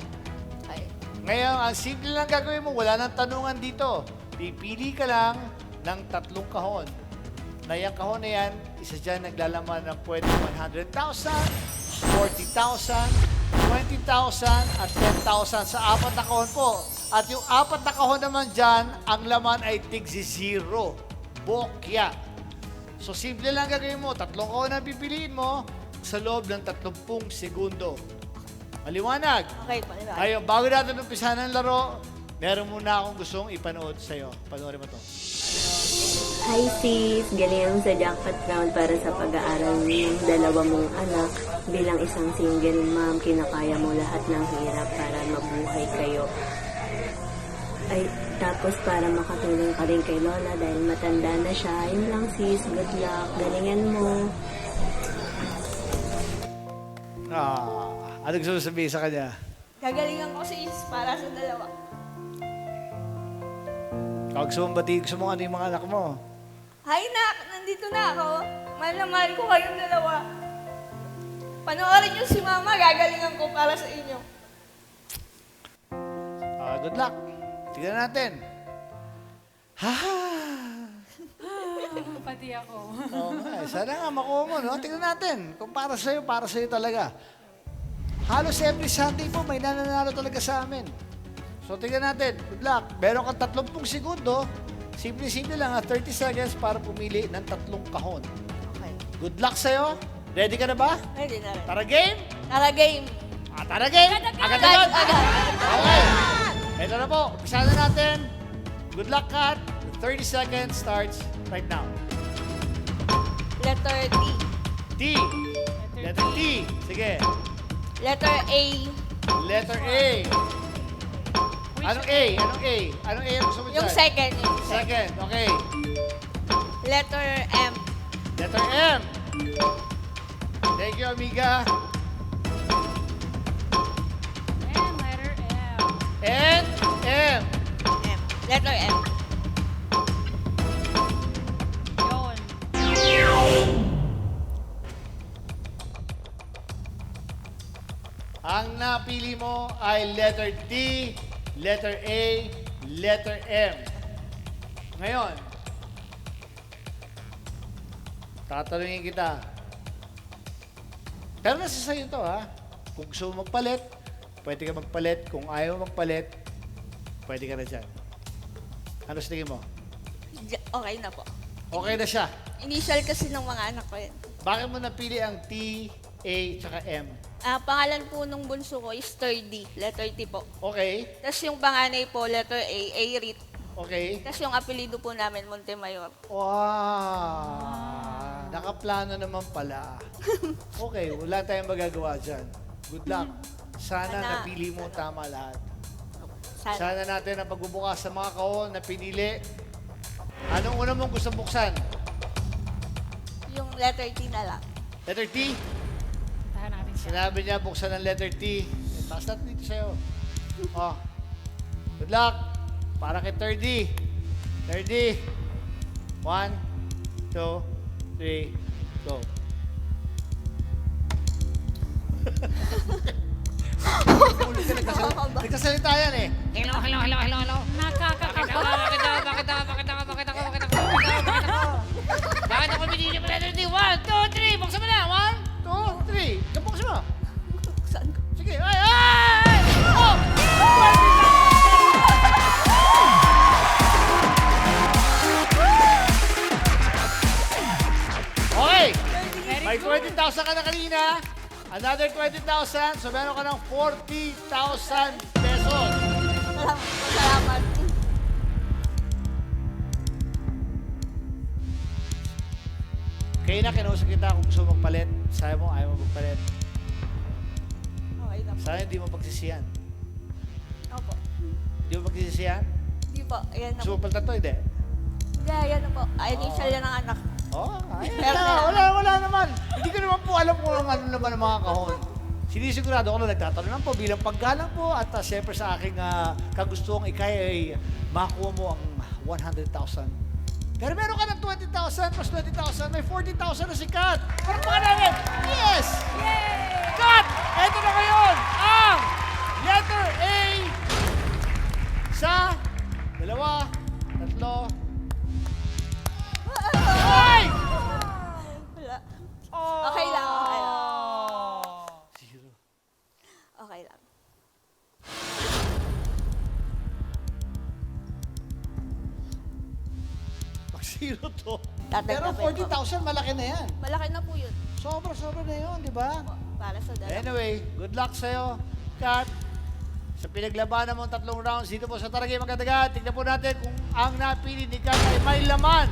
Ngayon, ang simple lang gagawin mo, wala nang tanungan dito. Pipili ka lang ng 3 kahon. Na yung kahon na yan, isa dyan naglalaman ng pwede 100,000, 40,000, 20,000, at 10,000 sa 4 na kahon po. At yung 4 na kahon naman dyan, ang laman ay tigsi 0. Bokya. So, simple lang gagawin mo. 3 kahon ang pipiliin mo sa loob ng 30 segundo. Maliwanag? Okay, paliwanag. Ayun, bago natin umpisahan ang laro, meron muna akong gustong ipanood sa'yo. Panoorin mo to. Hi sis, galing sa jackpot round para sa pag-aaral ng 2 mong anak. Bilang isang single mom, kinakaya mo lahat ng hirap para mabuhay kayo. Ay, tapos para makatulong ka rin kay Lola dahil matanda na siya. Yun lang sis, good luck, galingan mo. Ano gusto mo sabihin sa kanya? Gagalingan ko si Is para sa 2. Gusto mong batiin, gusto mong ano yung mga anak mo? Hi, Nak! Nandito na ako. Mahal na mahal ko kayong 2. Panoorin niyo si Mama, gagalingan ko para sa inyo. Good luck. Tignan natin. Pati ako. Oo nga, sana nga makuha mo, no? Tignan natin. Kung para sa'yo talaga. Halos every Sunday po, may nananalo talaga sa amin. So, tignan natin. Good luck. Meron kang 30 segundo. Simple-simple lang, 30 seconds para pumili ng 3 kahon. Okay. Good luck sa'yo. Ready ka na ba? Ready na rin. Tara game? Tara, game! Tara game! Agad-agad! Okay. Ito na po. Umpisa na natin. Good luck, Kat. The 30 seconds starts right now. Letter T. T. Letter T. Sige. Letter A. Letter A. Anong A? Anong A? Anong A ang gusto mo dyan? Yung second. Second. Okay. Letter M. Letter M. Thank you, amiga. Letter M. And M. M. Letter M. Yun. Ang napili mo ay letter D, letter A, letter M. Ngayon, tatanungin kita. Pero nasa sa'yo to, ha? Kung gusto mo magpalit, pwede ka magpalit. Kung ayaw mo magpalit, pwede ka na dyan. Ano sa tingin mo? Okay na po. Okay na siya. Initial kasi ng mga anak ko yun. Bakit mo napili ang T, A, tsaka M? Pangalan po nung bunso ko is Sturdy. Letter T po. Okay. Tapos yung panganay po, letter A, Airit. Okay. Tapos yung apelido po namin, Montemayor. Wow! Nakaplano naman pala. Okay, wala tayong magagawa dyan. Good luck. Sana napili mo tama lahat. Sana natin ang pagbubukas sa mga kahon na pinili. Anong una mong gusto buksan? Yung letter T na lang. Letter T? Tahan natin siya. Sinabi niya buksan ng letter T. Taas natin dito sa'yo. Oh. Good luck. Para kay 30. 30. 1, 2, 3, go. Nagsasalita yan eh. Hello. Nakakakaba. Bakit ako binili mo letter D? 1, 2, 3. Buksan mo na. 1, 2, 3. Kapok mo. Saan ko? Sige. Ay! Oh! May 20,000 ka na kanina. Another 20,000. So meron ka ng 40,000 pesos. Salamat. Kaya na, kinausap kita kung gusto mo magpalit. Sabi mo, ayaw mo magpalit. Okay na po. Sana hindi mo pagsisiyan. Opo. Hindi mo pagsisiyan? Hindi po. Ayan na Gusto po. mo palitan to, hindi? Hindi, ayan na po. Initial yan ng anak. Wala naman. Hindi ko naman po alam kung ano naman ang mga kahon. Sinisigurado ko na nagtatanong lang po bilang paggalang po at siyempre sa aking kagustuhang ikay ay makuha mo ang 100,000. Pero meron ka ng 20,000 plus 20,000, may 40,000 na si Kat. Parang mga namin. Yes! Yay! Kat! Ito na ngayon ang letter A sa 2, 3. Ay! Wala. Okay lang, okay lang. Zero. Okay lang. Pag zero to. Tatanggapin Pero ko. 40,000 malaki na yan. Malaki na po yun. Sobra na yun, di ba? Para sa dalawa. Anyway, good luck sa'yo, Kat. Sa pinaglabanan mong 3 rounds dito po sa Taragay Magadagat, tignan po natin kung ang napili ni Kat ay may laman.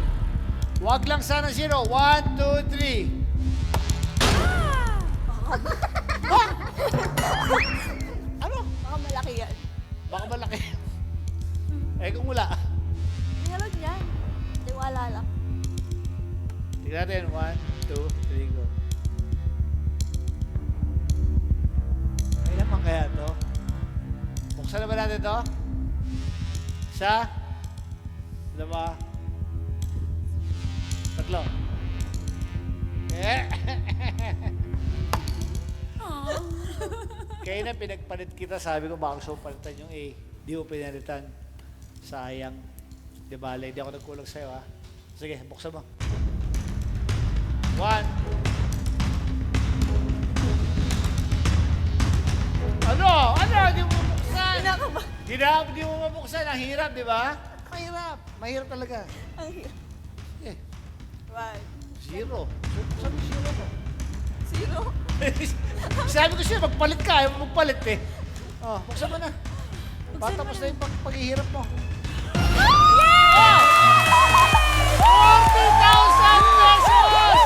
Huwag lang sana zero. 1, 2, 3. Ano? Baka malaki yan. Baka malaki. Eh kung wala. Meron yan. Tiwala lang. Tignan natin. 1, 2, 3, go. May laman kaya to? Buksan na ba natin to? Isa. 2. 3. Kaya na pinagpalit kita, sabi ko baka gusto mo palitan yung A. Di mo pinalitan. Sayang. Di bale, di ako nagkulang sa'yo ha. Sige, buksan mo. 1. Ano? Di mo mabuksan. Di mo mabuksan. Ang hirap, di ba? Mahirap. Mahirap talaga. Ang hirap. Eh, 1. 0. Buksan mo 0 mo. 0. Sabi ko siya, magpalit ka. Ayaw mo magpalit eh. Oh, buksan mo na. Patapos na yung paghihirap mo. Oh! 40,000 pesos!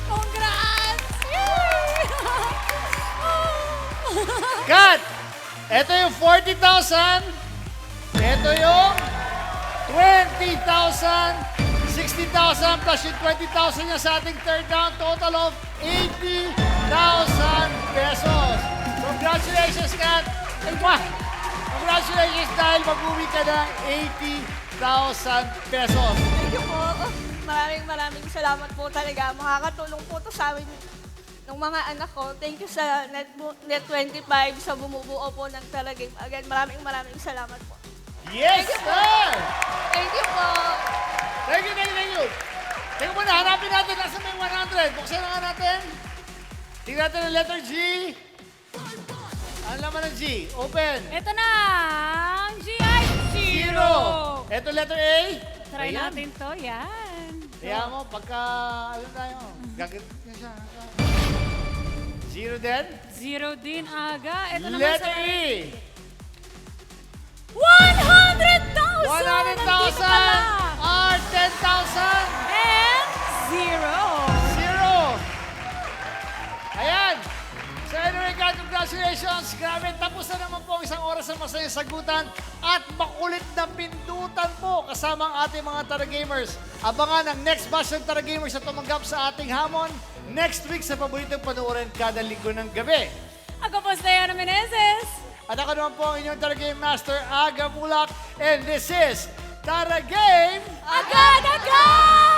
Congrats! Kat! Ito yung 40,000. Ito yung 20,000. 60,000 plus yung 20,000 niya sa ating third round. Total of 80,000 pesos. Congratulations, Kat! Congratulations dahil mag-uwi ka ng 80,000 pesos. Thank you po. Maraming salamat po talaga. Makakatulong po to sa amin ng mga anak ko. Thank you sa Net25 sa bumubuo po ng Taragay. Again, maraming salamat po. Yes, sir! Thank you po. Thank you. Teka muna, hanapin natin. Nasa may 100. Buksan na nga natin. Tingnan natin ang letter G. Ano naman ang G? Open. Ito na! Ang GI 0! Ito letter A. Try Ayan. natin to. Yan. Kaya mo, pagka, ano tayo, gagawin siya. 0 din. 0 din aga. Ito naman Letter sa... E. 100,000! 100,000 Nandito pala. or 10,000. And 0. Ayan. So anyway, God, congratulations. Grabe, tapos na naman po ang isang oras ng masayang sagutan at makulit na pindutan po kasama ang ating mga Taragamers. Abangan ang next batch ng Taragamers na tumanggap sa ating hamon next week sa paboritong panoorin kada linggo ng gabi. Ako po si Diana Menezes. At ako naman po ang inyong Taragame Master, Aga Mulak. And this is Taragame Agad-agad!